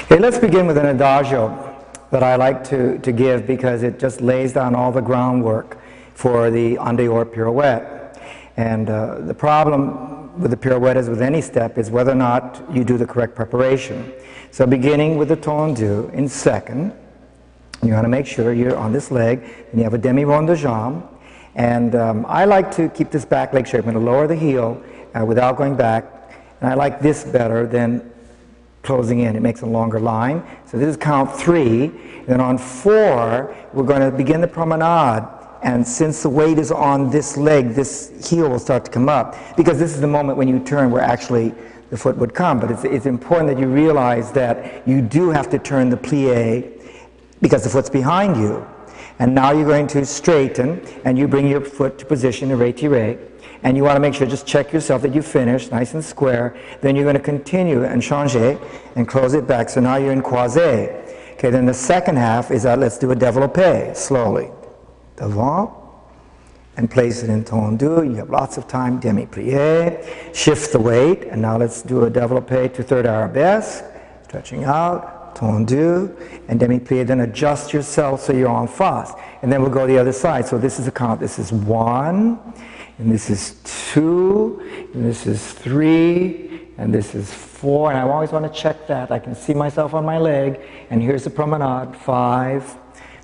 Okay, let's begin with an adagio that I like to give because it just lays down all the groundwork for the en dehors pirouette. And the problem with the pirouette, as with any step, is whether or not you do the correct preparation. So beginning with the tendu in second, you want to make sure you're on this leg, and you have a demi-rond de jambe. And I like to keep this back leg straight. I'm going to lower the heel without going back. And I like this better than closing in. It makes a longer line. So this is count 3. Then on 4, we're going to begin the promenade. And since the weight is on this leg, this heel will start to come up. Because this is the moment when you turn where actually the foot would come. But it's important that you realize that you do have to turn the plie because the foot's behind you. And now you're going to straighten, and you bring your foot to position, a retiré. And you want to make sure, just check yourself that you finish, nice and square. Then you're going to continue and changer and close it back. So now you're in croisé. Okay, then the second half is let's do a développé, slowly. Devant, and place it in tendu. You have lots of time, demi-plié. Shift the weight, and now let's do a développé to third arabesque. Stretching out, tendu, and demi-plié. Then adjust yourself so you're en face. And then we'll go the other side. So this is a count. This is 1. And this is 2, and this is 3, and this is 4, and I always want to check that. I can see myself on my leg, and here's the promenade, 5,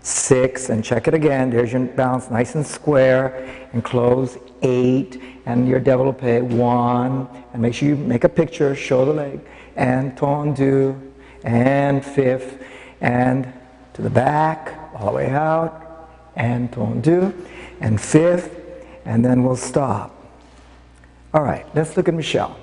6, and check it again. There's your balance, nice and square, and close, 8, and your développé, 1, and make sure you make a picture, show the leg, and tendu, and 5th, and to the back, all the way out, and tendu, and 5th, and then we'll stop. All right, let's look at Michele.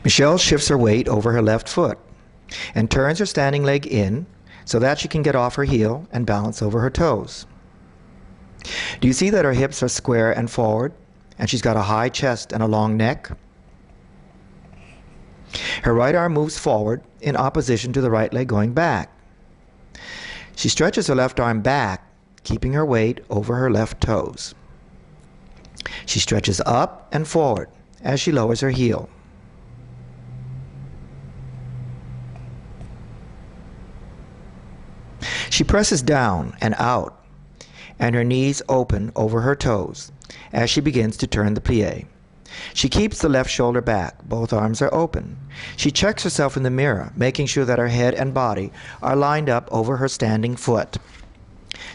Michele shifts her weight over her left foot and turns her standing leg in so that she can get off her heel and balance over her toes. Do you see that her hips are square and forward, and she's got a high chest and a long neck? Her right arm moves forward in opposition to the right leg going back. She stretches her left arm back, keeping her weight over her left toes. She stretches up and forward as she lowers her heel. She presses down and out, and her knees open over her toes as she begins to turn the plie. She keeps the left shoulder back. Both arms are open. She checks herself in the mirror, making sure that her head and body are lined up over her standing foot.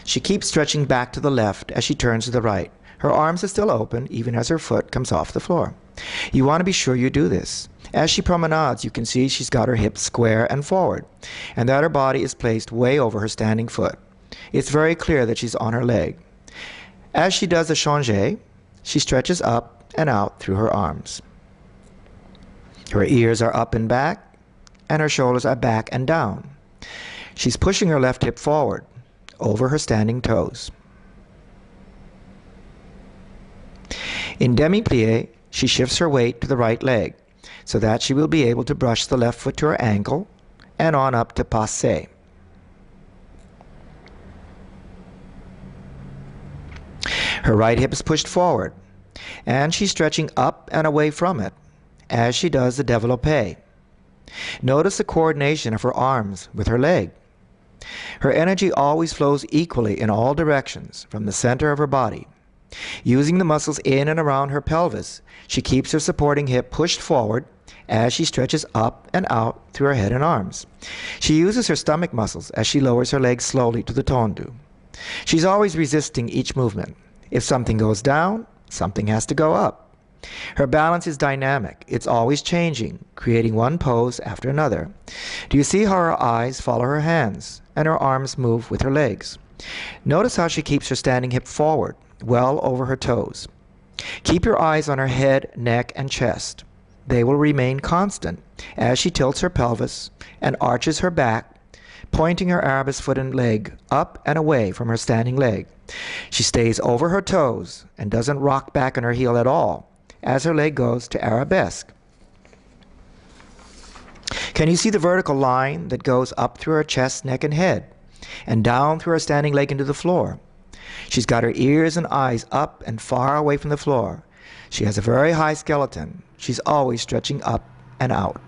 She keeps stretching back to the left as she turns to the right. Her arms are still open, even as her foot comes off the floor. You want to be sure you do this. As she promenades, you can see she's got her hips square and forward, and that her body is placed way over her standing foot. It's very clear that she's on her leg. As she does a changer, she stretches up and out through her arms. Her ears are up and back, and her shoulders are back and down. She's pushing her left hip forward, over her standing toes. In demi-plie, she shifts her weight to the right leg so that she will be able to brush the left foot to her ankle and on up to passé. Her right hip is pushed forward, and she's stretching up and away from it as she does the développé. Notice the coordination of her arms with her leg. Her energy always flows equally in all directions from the center of her body. Using the muscles in and around her pelvis, she keeps her supporting hip pushed forward as she stretches up and out through her head and arms. She uses her stomach muscles as she lowers her legs slowly to the tendu. She's always resisting each movement. If something goes down, something has to go up. Her balance is dynamic. It's always changing, creating one pose after another. Do you see how her eyes follow her hands and her arms move with her legs? Notice how she keeps her standing hip forward, well over her toes. Keep your eyes on her head, neck, and chest. They will remain constant as she tilts her pelvis and arches her back, pointing her arabesque foot and leg up and away from her standing leg. She stays over her toes and doesn't rock back on her heel at all as her leg goes to arabesque. Can you see the vertical line that goes up through her chest, neck, and head, and down through her standing leg into the floor? She's got her ears and eyes up and far away from the floor. She has a very high skeleton. She's always stretching up and out.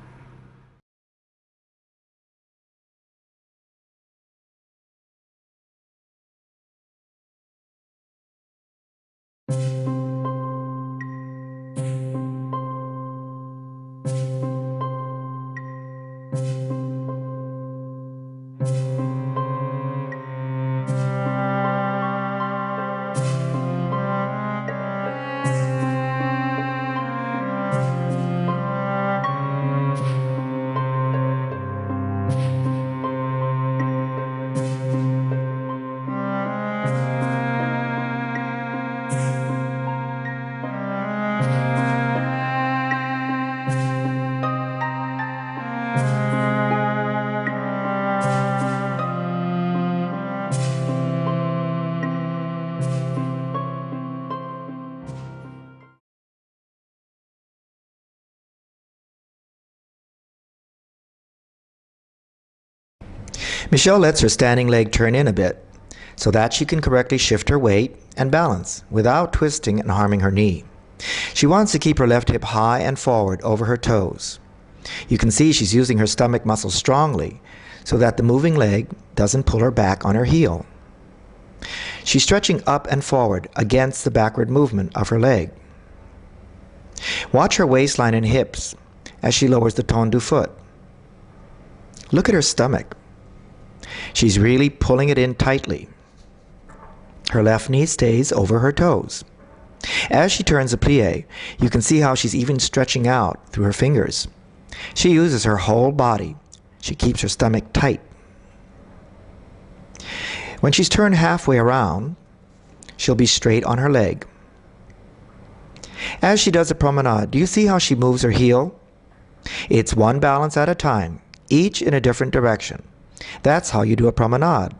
Michele lets her standing leg turn in a bit so that she can correctly shift her weight and balance without twisting and harming her knee. She wants to keep her left hip high and forward over her toes. You can see she's using her stomach muscles strongly so that the moving leg doesn't pull her back on her heel. She's stretching up and forward against the backward movement of her leg. Watch her waistline and hips as she lowers the tendu foot. Look at her stomach. She's really pulling it in tightly. Her left knee stays over her toes. As she turns a plie, you can see how she's even stretching out through her fingers. She uses her whole body. She keeps her stomach tight. When she's turned halfway around, she'll be straight on her leg. As she does a promenade, do you see how she moves her heel? It's one balance at a time, each in a different direction. That's how you do a promenade.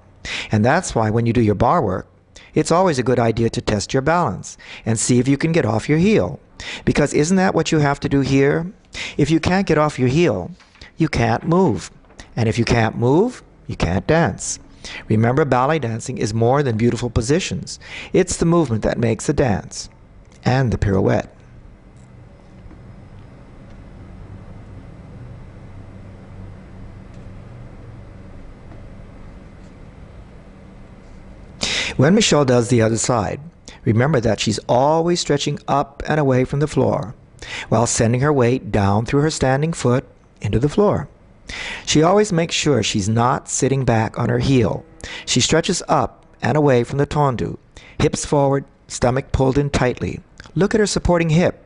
And that's why when you do your bar work, it's always a good idea to test your balance and see if you can get off your heel. Because isn't that what you have to do here? If you can't get off your heel, you can't move. And if you can't move, you can't dance. Remember, ballet dancing is more than beautiful positions. It's the movement that makes the dance and the pirouette. When Michele does the other side, remember that she's always stretching up and away from the floor while sending her weight down through her standing foot into the floor. She always makes sure she's not sitting back on her heel. She stretches up and away from the tendu, hips forward, stomach pulled in tightly. Look at her supporting hip.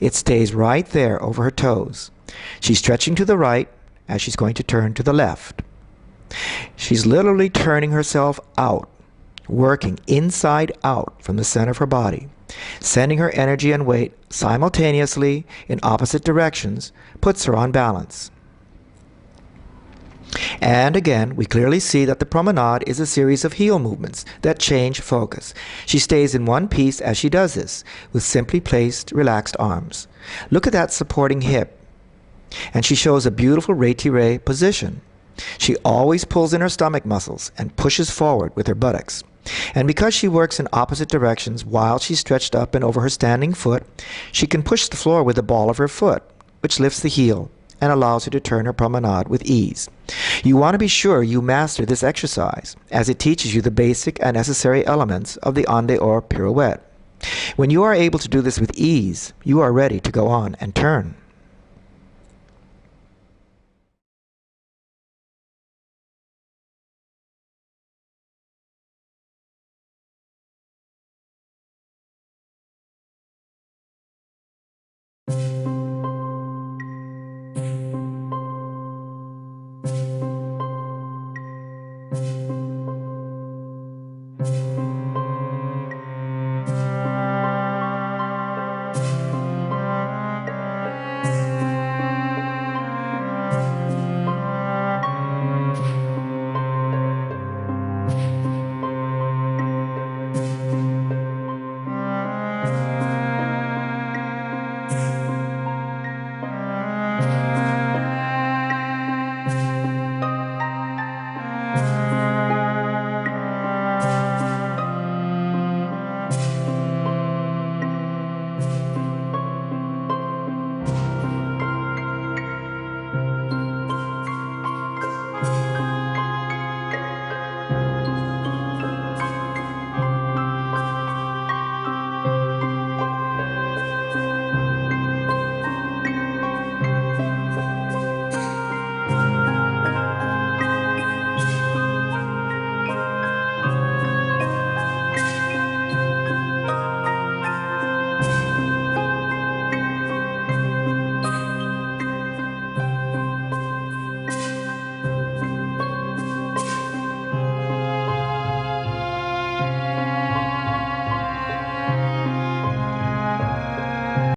It stays right there over her toes. She's stretching to the right as she's going to turn to the left. She's literally turning herself out, working inside out from the center of her body. Sending her energy and weight simultaneously in opposite directions puts her on balance. And again, we clearly see that the promenade is a series of heel movements that change focus. She stays in one piece as she does this, with simply placed, relaxed arms. Look at that supporting hip. And she shows a beautiful retiré position. She always pulls in her stomach muscles and pushes forward with her buttocks. And because she works in opposite directions while she's stretched up and over her standing foot, she can push the floor with the ball of her foot, which lifts the heel and allows her to turn her promenade with ease. You want to be sure you master this exercise, as it teaches you the basic and necessary elements of the dehors pirouette. When you are able to do this with ease, you are ready to go on and turn.